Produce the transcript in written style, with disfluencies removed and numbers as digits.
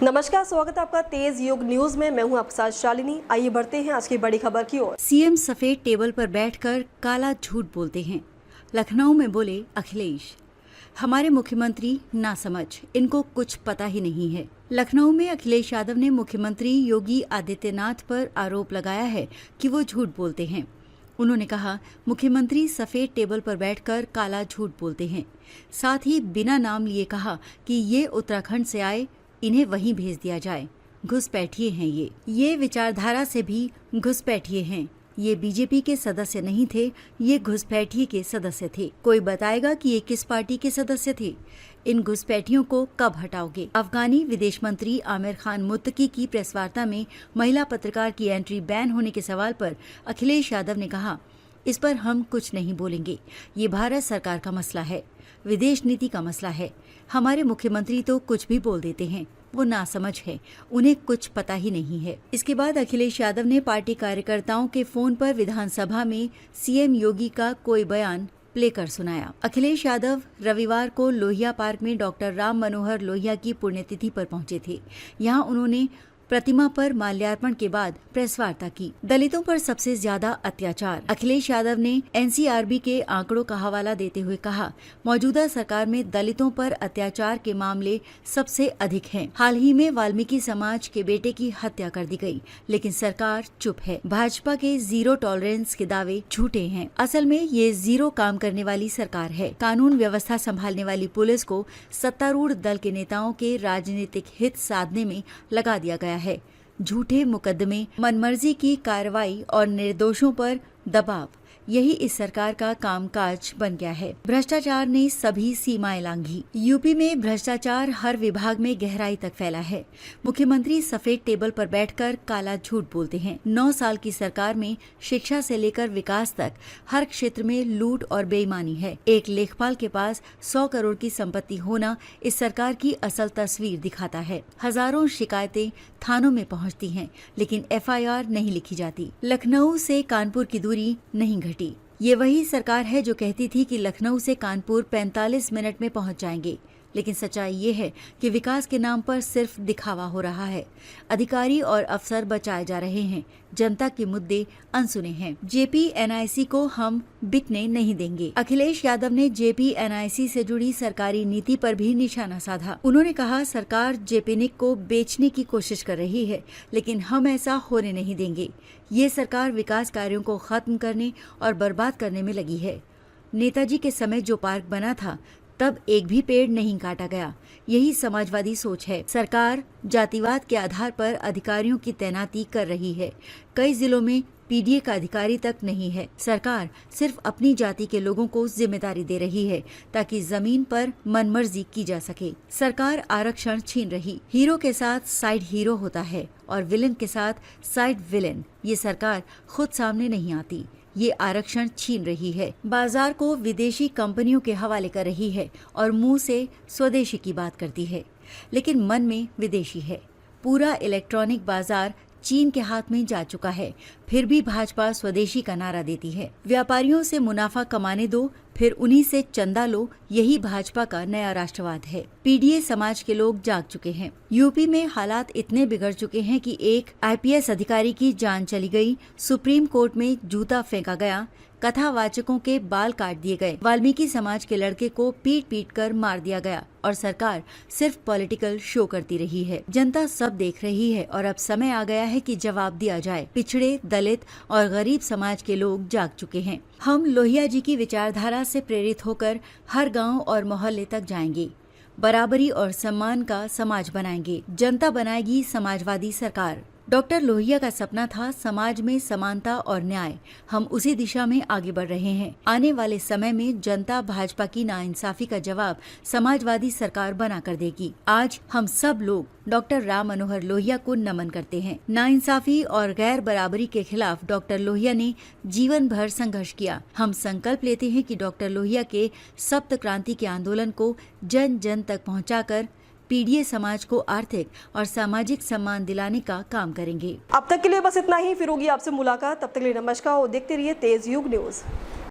नमस्कार, स्वागत है आपका तेज युग न्यूज में। मैं हूं आपके साथ शालिनी। आइए बढ़ते हैं आज की बड़ी खबर की ओर। सीएम सफेद टेबल पर बैठकर काला झूठ बोलते हैं। लखनऊ में बोले अखिलेश, हमारे मुख्यमंत्री नासमझ, इनको कुछ पता ही नहीं है। लखनऊ में अखिलेश यादव ने मुख्यमंत्री योगी आदित्यनाथ पर आरोप लगाया है कि वो झूठ बोलते हैं। उन्होंने कहा, मुख्यमंत्री सफेद टेबल पर बैठकर काला झूठ बोलते हैं। साथ ही बिना नाम लिए कहा कि ये उत्तराखंड से आए, इन्हें वहीं भेज दिया जाए। घुसपैठिए हैं ये विचारधारा से भी घुसपैठिए हैं। ये बीजेपी के सदस्य नहीं थे, ये घुसपैठिए के सदस्य थे। कोई बताएगा कि ये किस पार्टी के सदस्य थे? इन घुसपैठियों को कब हटाओगे? अफगानी विदेश मंत्री आमिर खान मुत्तकी की प्रेस वार्ता में महिला पत्रकार की एंट्री बैन होने के सवाल पर अखिलेश यादव ने कहा, इस पर हम कुछ नहीं बोलेंगे। ये भारत सरकार का मसला है, विदेश नीति का मसला है। हमारे मुख्यमंत्री तो कुछ भी बोल देते हैं, वो नासमझ है, उन्हें कुछ पता ही नहीं है। इसके बाद अखिलेश यादव ने पार्टी कार्यकर्ताओं के फोन पर विधानसभा में सीएम योगी का कोई बयान प्ले कर सुनाया। अखिलेश यादव रविवार को लोहिया पार्क में डॉक्टर राम मनोहर लोहिया की पुण्यतिथि पर पहुंचे थे। यहाँ उन्होंने प्रतिमा पर माल्यार्पण के बाद प्रेस वार्ता की। दलितों पर सबसे ज्यादा अत्याचार। अखिलेश यादव ने एनसीआरबी के आंकड़ों का हवाला देते हुए कहा, मौजूदा सरकार में दलितों पर अत्याचार के मामले सबसे अधिक हैं। हाल ही में वाल्मीकि समाज के बेटे की हत्या कर दी गई, लेकिन सरकार चुप है। भाजपा के जीरो टॉलरेंस के दावे झूठे हैं। असल में ये जीरो काम करने वाली सरकार है। कानून व्यवस्था संभालने वाली पुलिस को सत्तारूढ़ दल के नेताओं के राजनीतिक हित साधने में लगा दिया गया है। झूठे मुकदमे, मनमर्जी की कार्रवाई और निर्दोषों पर दबाव, यही इस सरकार का कामकाज बन गया है। भ्रष्टाचार ने सभी सीमाएं लांघी। यूपी में भ्रष्टाचार हर विभाग में गहराई तक फैला है। मुख्यमंत्री सफेद टेबल पर बैठकर काला झूठ बोलते हैं। 9 साल की सरकार में शिक्षा से लेकर विकास तक हर क्षेत्र में लूट और बेईमानी है। एक लेखपाल के पास 100 करोड़ की संपत्ति होना इस सरकार की असल तस्वीर दिखाता है। हजारों शिकायतें थानों में पहुंचती हैं, लेकिन FIR नहीं लिखी जाती। लखनऊ से कानपुर की दूरी नहीं घटी। ये वही सरकार है जो कहती थी कि लखनऊ से कानपुर 45 मिनट में पहुंच जाएंगे, लेकिन सच्चाई ये है कि विकास के नाम पर सिर्फ दिखावा हो रहा है। अधिकारी और अफसर बचाए जा रहे हैं, जनता के मुद्दे अनसुने हैं। JPNIC को हम बिकने नहीं देंगे। अखिलेश यादव ने JPNIC से जुड़ी सरकारी नीति पर भी निशाना साधा। उन्होंने कहा, सरकार JPNIC को बेचने की कोशिश कर रही है, लेकिन हम ऐसा होने नहीं देंगे। ये सरकार विकास कार्यों को खत्म करने और बर्बाद करने में लगी है। नेताजी के समय जो पार्क बना था, तब एक भी पेड़ नहीं काटा गया। यही समाजवादी सोच है। सरकार जातिवाद के आधार पर अधिकारियों की तैनाती कर रही है। कई जिलों में PDA का अधिकारी तक नहीं है। सरकार सिर्फ अपनी जाति के लोगों को जिम्मेदारी दे रही है ताकि जमीन पर मनमर्जी की जा सके। सरकार आरक्षण छीन रही। हीरो के साथ साइड हीरो होता है और विलेन के साथ साइड विलेन। ये सरकार खुद सामने नहीं आती। ये आरक्षण छीन रही है, बाजार को विदेशी कंपनियों के हवाले कर रही है और मुंह से स्वदेशी की बात करती है, लेकिन मन में विदेशी है। पूरा इलेक्ट्रॉनिक बाजार चीन के हाथ में जा चुका है, फिर भी भाजपा स्वदेशी का नारा देती है। व्यापारियों से मुनाफा कमाने दो, फिर उन्हीं से चंदा लो, यही भाजपा का नया राष्ट्रवाद है। PDA समाज के लोग जाग चुके हैं। यूपी में हालात इतने बिगड़ चुके हैं कि एक IPS अधिकारी की जान चली गई, सुप्रीम कोर्ट में जूता फेंका गया, कथावाचकों के बाल काट दिए गए, वाल्मीकि समाज के लड़के को पीट पीट कर मार दिया गया और सरकार सिर्फ पॉलिटिकल शो करती रही है। जनता सब देख रही है और अब समय आ गया है कि जवाब दिया जाए। पिछड़े, दलित और गरीब समाज के लोग जाग चुके हैं। हम लोहिया जी की विचारधारा से प्रेरित होकर हर गांव और मोहल्ले तक जाएंगे। बराबरी और सम्मान का समाज बनाएंगे। जनता बनाएगी समाजवादी सरकार। डॉक्टर लोहिया का सपना था समाज में समानता और न्याय। हम उसी दिशा में आगे बढ़ रहे हैं। आने वाले समय में जनता भाजपा की नाइंसाफी का जवाब समाजवादी सरकार बना कर देगी। आज हम सब लोग डॉक्टर राम मनोहर लोहिया को नमन करते हैं। नाइंसाफी और गैर बराबरी के खिलाफ डॉक्टर लोहिया ने जीवन भर संघर्ष किया। हम संकल्प लेते हैं कि डॉक्टर लोहिया के सप्त क्रांति के आंदोलन को जन जन तक पहुंचाकर PDA समाज को आर्थिक और सामाजिक सम्मान दिलाने का काम करेंगे। अब तक के लिए बस इतना ही। फिर होगी आपसे मुलाकात। तब तक के लिए नमस्कार और देखते रहिए तेज युग न्यूज।